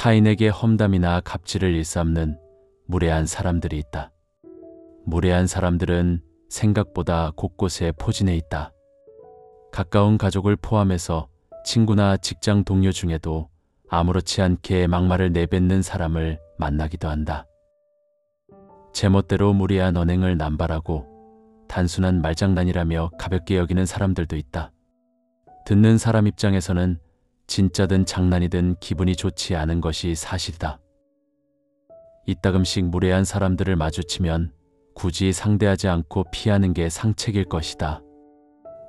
타인에게 험담이나 갑질을 일삼는 무례한 사람들이 있다. 무례한 사람들은 생각보다 곳곳에 포진해 있다. 가까운 가족을 포함해서 친구나 직장 동료 중에도 아무렇지 않게 막말을 내뱉는 사람을 만나기도 한다. 제멋대로 무리한 언행을 남발하고 단순한 말장난이라며 가볍게 여기는 사람들도 있다. 듣는 사람 입장에서는 진짜든 장난이든 기분이 좋지 않은 것이 사실이다. 이따금씩 무례한 사람들을 마주치면 굳이 상대하지 않고 피하는 게 상책일 것이다.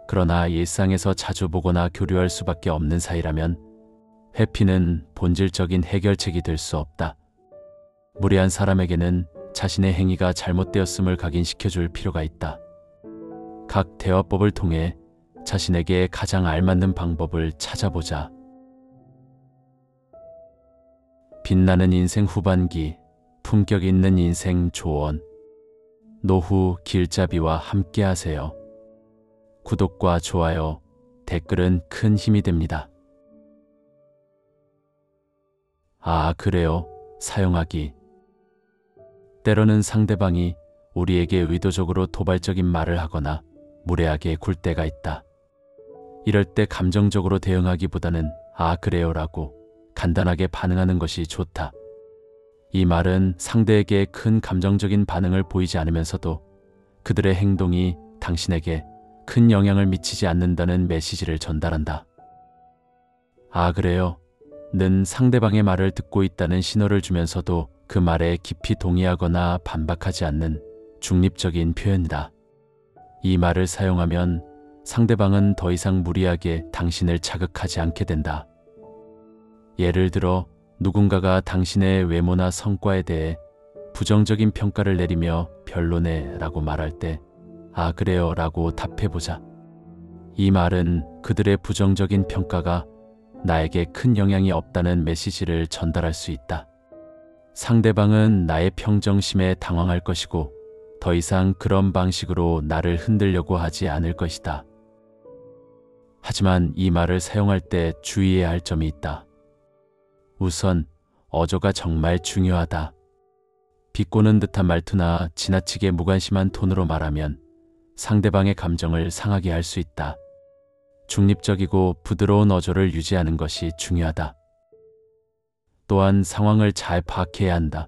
그러나 일상에서 자주 보거나 교류할 수밖에 없는 사이라면 회피는 본질적인 해결책이 될 수 없다. 무례한 사람에게는 자신의 행위가 잘못되었음을 각인시켜줄 필요가 있다. 각 대화법을 통해 자신에게 가장 알맞는 방법을 찾아보자. 빛나는 인생 후반기, 품격 있는 인생 조언. 노후 길잡이와 함께 하세요. 구독과 좋아요, 댓글은 큰 힘이 됩니다. 아, 그래요. 사용하기. 때로는 상대방이 우리에게 의도적으로 도발적인 말을 하거나 무례하게 굴 때가 있다. 이럴 때 감정적으로 대응하기보다는 아, 그래요라고 간단하게 반응하는 것이 좋다. 이 말은 상대에게 큰 감정적인 반응을 보이지 않으면서도 그들의 행동이 당신에게 큰 영향을 미치지 않는다는 메시지를 전달한다. 아, 그래요. 는 상대방의 말을 듣고 있다는 신호를 주면서도 그 말에 깊이 동의하거나 반박하지 않는 중립적인 표현이다. 이 말을 사용하면 상대방은 더 이상 무리하게 당신을 자극하지 않게 된다. 예를 들어 누군가가 당신의 외모나 성과에 대해 부정적인 평가를 내리며 별로네 라고 말할 때 아, 그래요 라고 답해보자. 이 말은 그들의 부정적인 평가가 나에게 큰 영향이 없다는 메시지를 전달할 수 있다. 상대방은 나의 평정심에 당황할 것이고 더 이상 그런 방식으로 나를 흔들려고 하지 않을 것이다. 하지만 이 말을 사용할 때 주의해야 할 점이 있다. 우선 어조가 정말 중요하다. 비꼬는 듯한 말투나 지나치게 무관심한 톤으로 말하면 상대방의 감정을 상하게 할 수 있다. 중립적이고 부드러운 어조를 유지하는 것이 중요하다. 또한 상황을 잘 파악해야 한다.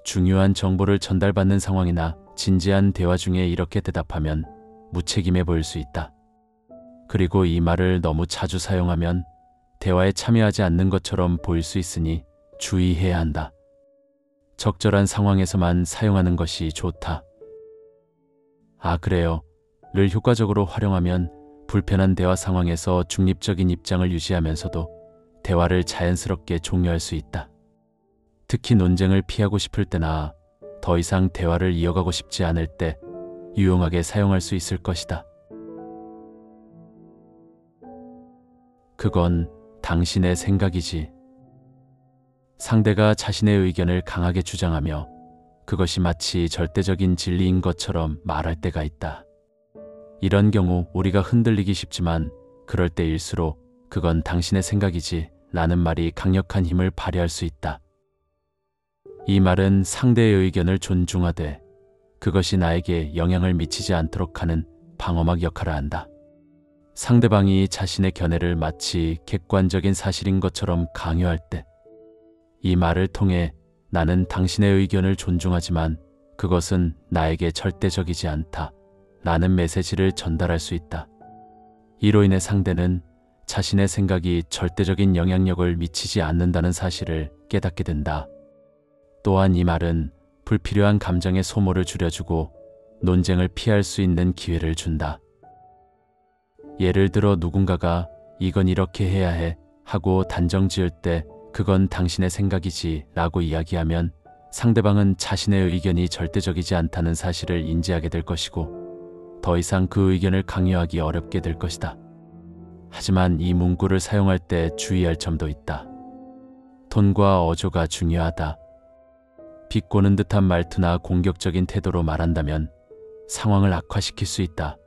중요한 정보를 전달받는 상황이나 진지한 대화 중에 이렇게 대답하면 무책임해 보일 수 있다. 그리고 이 말을 너무 자주 사용하면 대화에 참여하지 않는 것처럼 보일 수 있으니 주의해야 한다. 적절한 상황에서만 사용하는 것이 좋다. 아, 그래요. 를 효과적으로 활용하면 불편한 대화 상황에서 중립적인 입장을 유지하면서도 대화를 자연스럽게 종료할 수 있다. 특히 논쟁을 피하고 싶을 때나 더 이상 대화를 이어가고 싶지 않을 때 유용하게 사용할 수 있을 것이다. 그건 당신의 생각이지. 상대가 자신의 의견을 강하게 주장하며 그것이 마치 절대적인 진리인 것처럼 말할 때가 있다. 이런 경우 우리가 흔들리기 쉽지만 그럴 때일수록 그건 당신의 생각이지 라는 말이 강력한 힘을 발휘할 수 있다. 이 말은 상대의 의견을 존중하되 그것이 나에게 영향을 미치지 않도록 하는 방어막 역할을 한다. 상대방이 자신의 견해를 마치 객관적인 사실인 것처럼 강요할 때 이 말을 통해 나는 당신의 의견을 존중하지만 그것은 나에게 절대적이지 않다 라는 메시지를 전달할 수 있다. 이로 인해 상대는 자신의 생각이 절대적인 영향력을 미치지 않는다는 사실을 깨닫게 된다. 또한 이 말은 불필요한 감정의 소모를 줄여주고 논쟁을 피할 수 있는 기회를 준다. 예를 들어 누군가가 이건 이렇게 해야 해 하고 단정 지을 때 그건 당신의 생각이지 라고 이야기하면 상대방은 자신의 의견이 절대적이지 않다는 사실을 인지하게 될 것이고 더 이상 그 의견을 강요하기 어렵게 될 것이다. 하지만 이 문구를 사용할 때 주의할 점도 있다. 톤과 어조가 중요하다. 비꼬는 듯한 말투나 공격적인 태도로 말한다면 상황을 악화시킬 수 있다.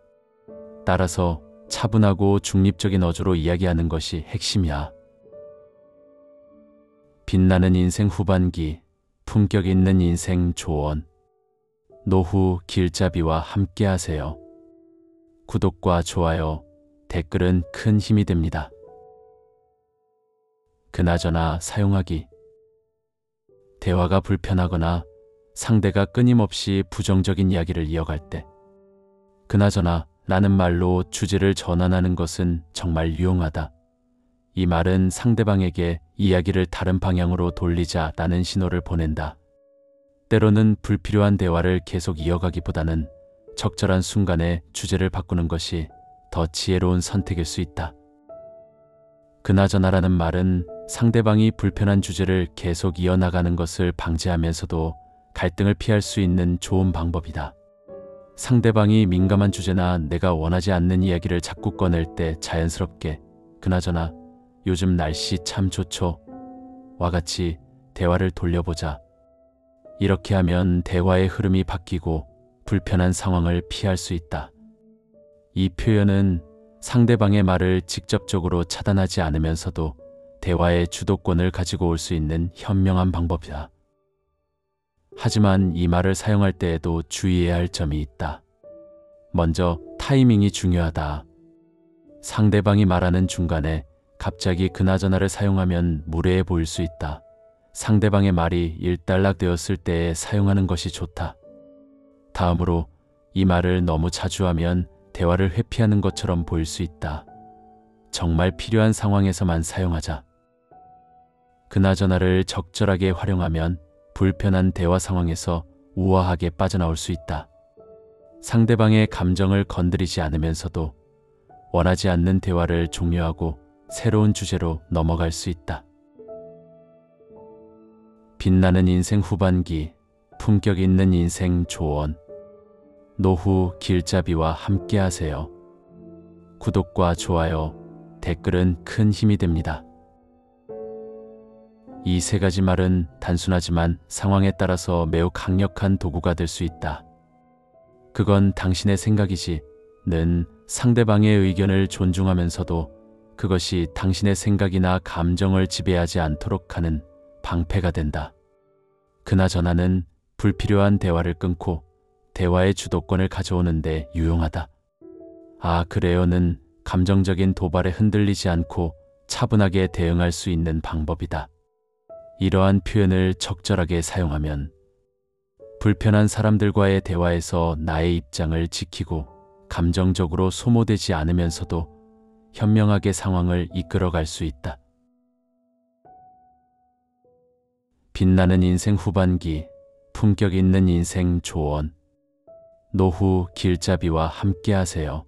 따라서 차분하고 중립적인 어조로 이야기하는 것이 핵심이야. 빛나는 인생 후반기, 품격 있는 인생 조언. 노후 길잡이와 함께하세요. 구독과 좋아요, 댓글은 큰 힘이 됩니다. 그나저나 사용하기. 대화가 불편하거나 상대가 끊임없이 부정적인 이야기를 이어갈 때, 그나저나 라는 말로 주제를 전환하는 것은 정말 유용하다. 이 말은 상대방에게 이야기를 다른 방향으로 돌리자라는 신호를 보낸다. 때로는 불필요한 대화를 계속 이어가기보다는 적절한 순간에 주제를 바꾸는 것이 더 지혜로운 선택일 수 있다. 그나저나라는 말은 상대방이 불편한 주제를 계속 이어나가는 것을 방지하면서도 갈등을 피할 수 있는 좋은 방법이다. 상대방이 민감한 주제나 내가 원하지 않는 이야기를 자꾸 꺼낼 때 자연스럽게 그나저나 요즘 날씨 참 좋죠? 와 같이 대화를 돌려보자. 이렇게 하면 대화의 흐름이 바뀌고 불편한 상황을 피할 수 있다. 이 표현은 상대방의 말을 직접적으로 차단하지 않으면서도 대화의 주도권을 가지고 올 수 있는 현명한 방법이다. 하지만 이 말을 사용할 때에도 주의해야 할 점이 있다. 먼저 타이밍이 중요하다. 상대방이 말하는 중간에 갑자기 그나저나를 사용하면 무례해 보일 수 있다. 상대방의 말이 일단락되었을 때에 사용하는 것이 좋다. 다음으로 이 말을 너무 자주 하면 대화를 회피하는 것처럼 보일 수 있다. 정말 필요한 상황에서만 사용하자. 그나저나를 적절하게 활용하면 불편한 대화 상황에서 우아하게 빠져나올 수 있다. 상대방의 감정을 건드리지 않으면서도 원하지 않는 대화를 종료하고 새로운 주제로 넘어갈 수 있다. 빛나는 인생 후반기, 품격 있는 인생 조언. 노후 길잡이와 함께하세요. 구독과 좋아요, 댓글은 큰 힘이 됩니다. 이 세 가지 말은 단순하지만 상황에 따라서 매우 강력한 도구가 될 수 있다. 그건 당신의 생각이지, 는 상대방의 의견을 존중하면서도 그것이 당신의 생각이나 감정을 지배하지 않도록 하는 방패가 된다. 그나저나는 불필요한 대화를 끊고 대화의 주도권을 가져오는 데 유용하다. 아, 그래요는 감정적인 도발에 흔들리지 않고 차분하게 대응할 수 있는 방법이다. 이러한 표현을 적절하게 사용하면 불편한 사람들과의 대화에서 나의 입장을 지키고 감정적으로 소모되지 않으면서도 현명하게 상황을 이끌어갈 수 있다. 빛나는 인생 후반기, 품격 있는 인생 조언. 노후 길잡이와 함께하세요.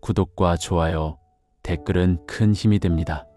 구독과 좋아요, 댓글은 큰 힘이 됩니다.